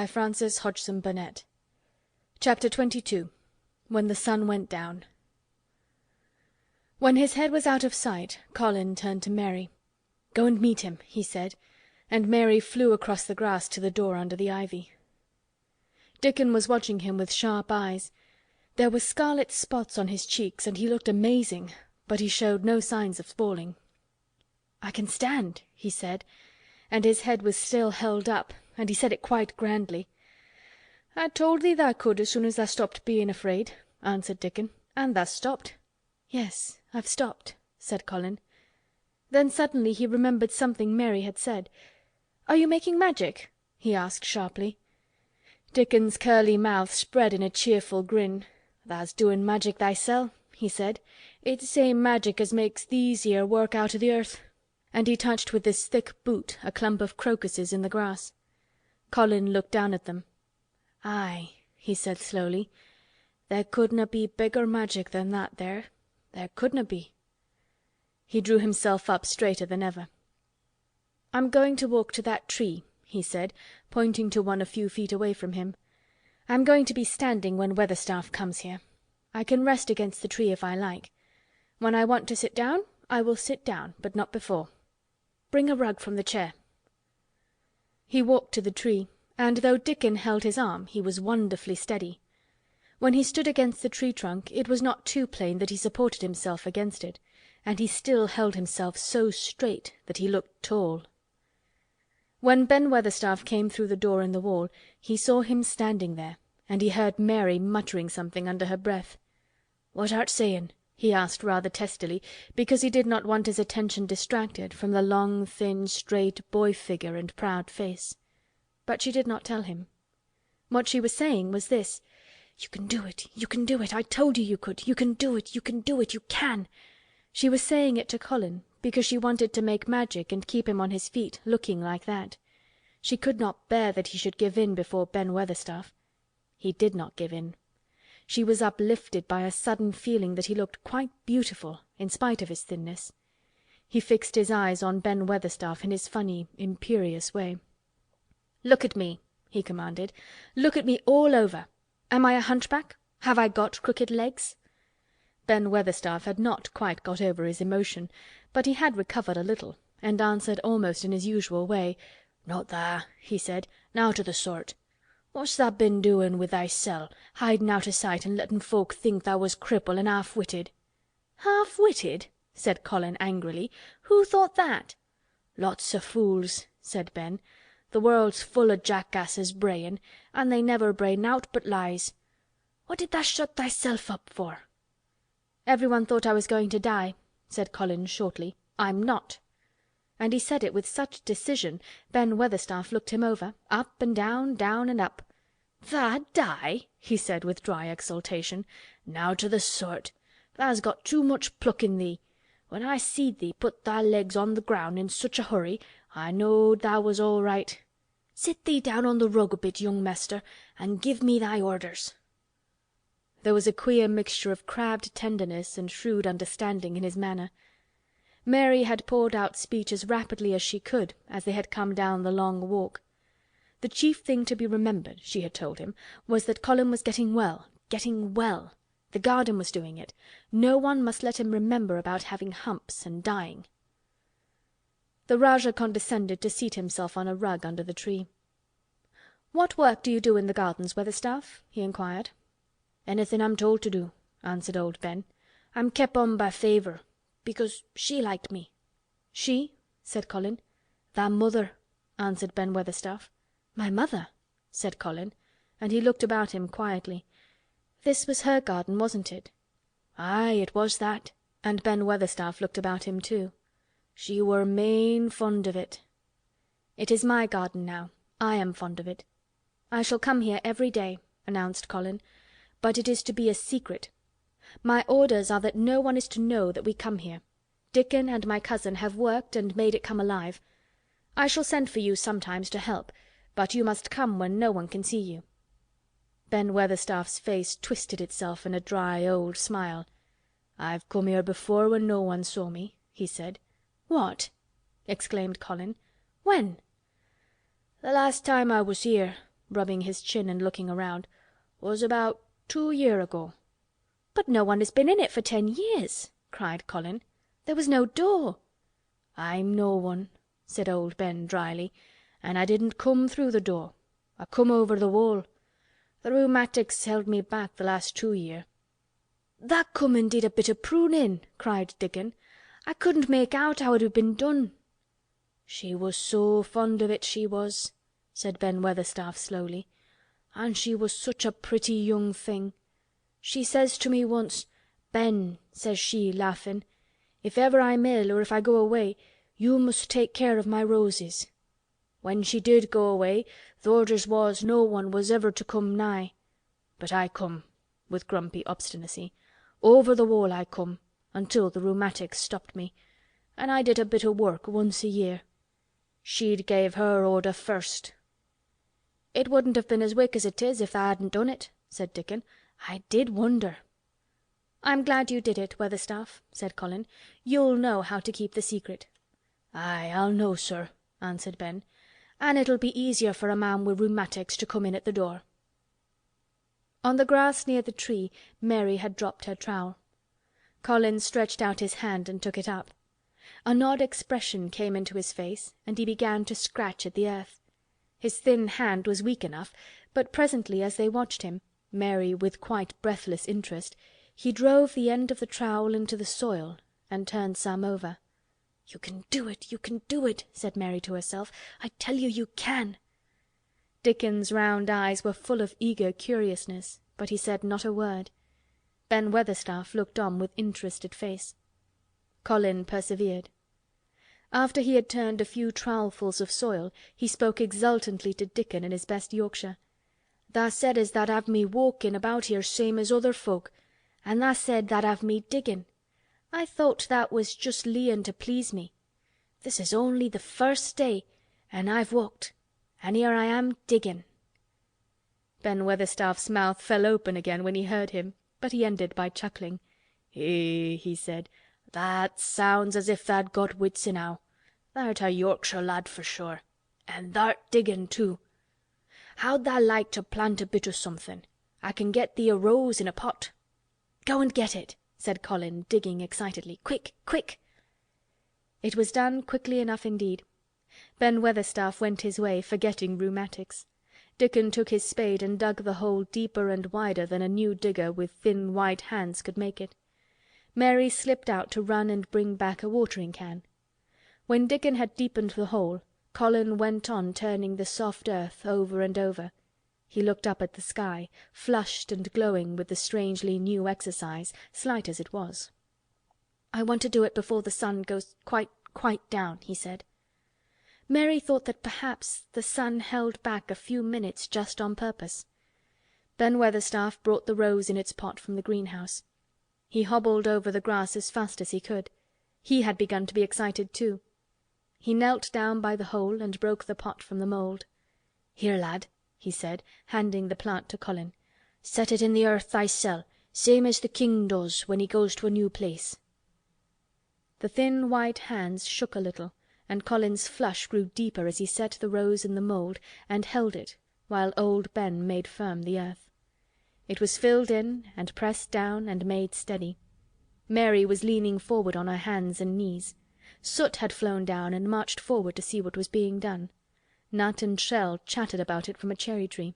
by Francis Hodgson Barnett. Chapter 22. When the Sun Went Down. When his head was out of sight, Colin turned to Mary. "Go and meet him," he said, and Mary flew across the grass to the door under the ivy. Dickon was watching him with sharp eyes. There were scarlet spots on his cheeks, and he looked amazing, but he showed no signs of falling. "I can stand," he said, and his head was still held up, and he said it quite grandly. "I told thee tha could as soon as tha stopped being afraid," answered Dickon. "And tha's stopped." "Yes, I've stopped," said Colin. Then suddenly he remembered something Mary had said. "Are you making magic?" he asked sharply. Dickon's curly mouth spread in a cheerful grin. "Tha's doin' magic thysel'," he said. "It's same magic as makes these here work out o' the earth." And he touched with his thick boot a clump of crocuses in the grass. Colin looked down at them. "Aye," he said slowly. "There couldna be bigger magic than that there. There couldna be." He drew himself up straighter than ever. "I'm going to walk to that tree," he said, pointing to one a few feet away from him. "I'm going to be standing when Weatherstaff comes here. I can rest against the tree if I like. When I want to sit down, I will sit down, but not before. Bring a rug from the chair." He walked to the tree, and though Dickon held his arm, he was wonderfully steady. When he stood against the tree trunk, it was not too plain that he supported himself against it, and he still held himself so straight that he looked tall. When Ben Weatherstaff came through the door in the wall, he saw him standing there, and he heard Mary muttering something under her breath. "What art sayin'?" he asked rather testily, because he did not want his attention distracted from the long, thin, straight boy figure and proud face. But she did not tell him. What she was saying was this: "You can do it! You can do it! I told you you could! You can do it! You can do it! You can!" She was saying it to Colin because she wanted to make magic and keep him on his feet, looking like that. She could not bear that he should give in before Ben Weatherstaff. He did not give in. She was uplifted by a sudden feeling that he looked quite beautiful in spite of his thinness. He fixed his eyes on Ben Weatherstaff in his funny, imperious way. "Look at me," he commanded. "Look at me all over. Am I a hunchback? Have I got crooked legs?" Ben Weatherstaff had not quite got over his emotion, but he had recovered a little, and answered almost in his usual way. "Not tha," he said. "Nowt o' the sort. What's tha been doin' with thysel', hidin' out o' sight and lettin' folk think tha was cripple and half-witted?" "Half-witted?" said Colin angrily. "Who thought that?" "Lots o' fools," said Ben. "The world's full o' jackasses brayin', and they never bray nowt but lies. What did tha shut thyself up for?" "Everyone thought I was going to die," said Colin shortly. "I'm not." And he said it with such decision Ben Weatherstaff looked him over, up and down and up. "Tha die?" he said with dry exultation. "Nowt o' the sort. Tha's got too much pluck in thee. When I seed thee put thy legs on the ground in such a hurry, I knowed tha was all right. Sit thee down on the rug a bit, young mester, and give me thy orders." There was a queer mixture of crabbed tenderness and shrewd understanding in his manner. Mary had poured out speech as rapidly as she could as they had come down the long walk. The chief thing to be remembered, she had told him, was that Colin was getting well. The garden was doing it. No one must let him remember about having humps and dying. The Rajah condescended to seat himself on a rug under the tree. "What work do you do in the gardens, Weatherstaff?" he inquired. "Anything I'm told to do," answered old Ben. "I'm kep' on by favour, because she liked me." "She?" said Colin. "Tha mother," answered Ben Weatherstaff. "My mother?" said Colin, and he looked about him quietly. This was her garden, wasn't it? Aye, it was that, and Ben Weatherstaff looked about him too. She were main fond of it. "It is my garden now. I am fond of it. I shall come here every day," announced Colin, "but it is to be a secret. My orders are that no one is to know that we come here. Dickon and my cousin have worked and made it come alive. I shall send for you sometimes to help, but you must come when no one can see you." Ben Weatherstaff's face twisted itself in a dry old smile. "I've come here before when no one saw me," he said. "What?" exclaimed Colin. "When?" "The last time I was here rubbing his chin and looking around. "Was about 2 year ago." "But no one has been in it for 10 years," cried Colin. "There was no door." "I'm no one," said old Ben dryly, "and I didn't come through the door. I come over the wall. The rheumatics held me back the last 2 year." "That come and did a bit o' prunin'," cried Dickon. "I couldn't make out how it had been done." "She was so fond of it, she was," said Ben Weatherstaff slowly. "And she was such a pretty young thing. She says to me once, 'Ben,' says she, laughing, 'if ever I'm ill or if I go away, you must take care of my roses.' When she did go away, th' orders was no one was ever to come nigh. But I come," with grumpy obstinacy. "Over the wall I come, until the rheumatics stopped me, and I did a bit o' work once a year. She'd gave her order first." "It wouldn't have been as wick as it is if tha hadn't done it," said Dickon. "I did wonder." "I'm glad you did it, Weatherstaff," said Colin. "You'll know how to keep the secret." "Aye, I'll know, sir," answered Ben. "An' it'll be easier for a man wi' rheumatics to come in at the door." On the grass near the tree Mary had dropped her trowel. Colin stretched out his hand and took it up. An odd expression came into his face and he began to scratch at the earth. His thin hand was weak enough, but presently as they watched him, Mary with quite breathless interest, he drove the end of the trowel into the soil and turned some over. "You can do it, you can do it," said Mary to herself. "I tell you, you can." Dickon's round eyes were full of eager curiousness, but he said not a word. Ben Weatherstaff looked on with interested face. Colin persevered. After he had turned a few trowelfuls of soil, he spoke exultantly to Dickon in his best Yorkshire. "Tha said as tha'd have me walkin' about here same as other folk, an' tha said tha'd have me diggin'. I thowt that was just leein' to please me. This is only the first day an' I've walked, an' here I am diggin'." Ben Weatherstaff's mouth fell open again when he heard him, but he ended by chuckling. "Eh!" he said. "That sounds as if tha'd got wits enow. Tha'rt a Yorkshire lad for sure. An' tha'rt diggin' too. How'd tha like to plant a bit o' somethin'? I can get thee a rose in a pot." "Go and get it," said Colin, digging excitedly. "Quick! Quick!" It was done quickly enough indeed. Ben Weatherstaff went his way, forgetting rheumatics. Dickon took his spade and dug the hole deeper and wider than a new digger with thin white hands could make it. Mary slipped out to run and bring back a watering can. When Dickon had deepened the hole, Colin went on turning the soft earth over and over. He looked up at the sky, flushed and glowing with the strangely new exercise, slight as it was. "I want to do it before the sun goes quite down," he said. Mary thought that perhaps the sun held back a few minutes just on purpose. Ben Weatherstaff brought the rose in its pot from the greenhouse. He hobbled over the grass as fast as he could. He had begun to be excited too. He knelt down by the hole and broke the pot from the mould. "Here, lad," he said, handing the plant to Colin. "Set it in the earth thysel, same as the king does when he goes to a new place." The thin white hands shook a little, and Colin's flush grew deeper as he set the rose in the mould and held it while old Ben made firm the earth. It was filled in and pressed down and made steady. Mary was leaning forward on her hands and knees. Soot had flown down and marched forward to see what was being done. Nut and Shell chattered about it from a cherry tree.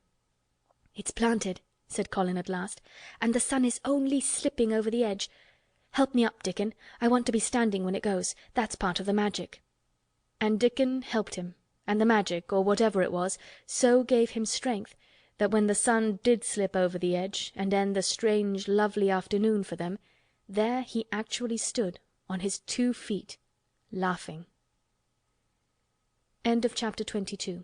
"It's planted," said Colin at last, "and the sun is only slipping over the edge. Help me up, Dickon. I want to be standing when it goes. That's part of the magic." And Dickon helped him, and the magic, or whatever it was, so gave him strength that when the sun did slip over the edge and end the strange lovely afternoon for them, there he actually stood on his 2 feet, laughing. End of Chapter 22.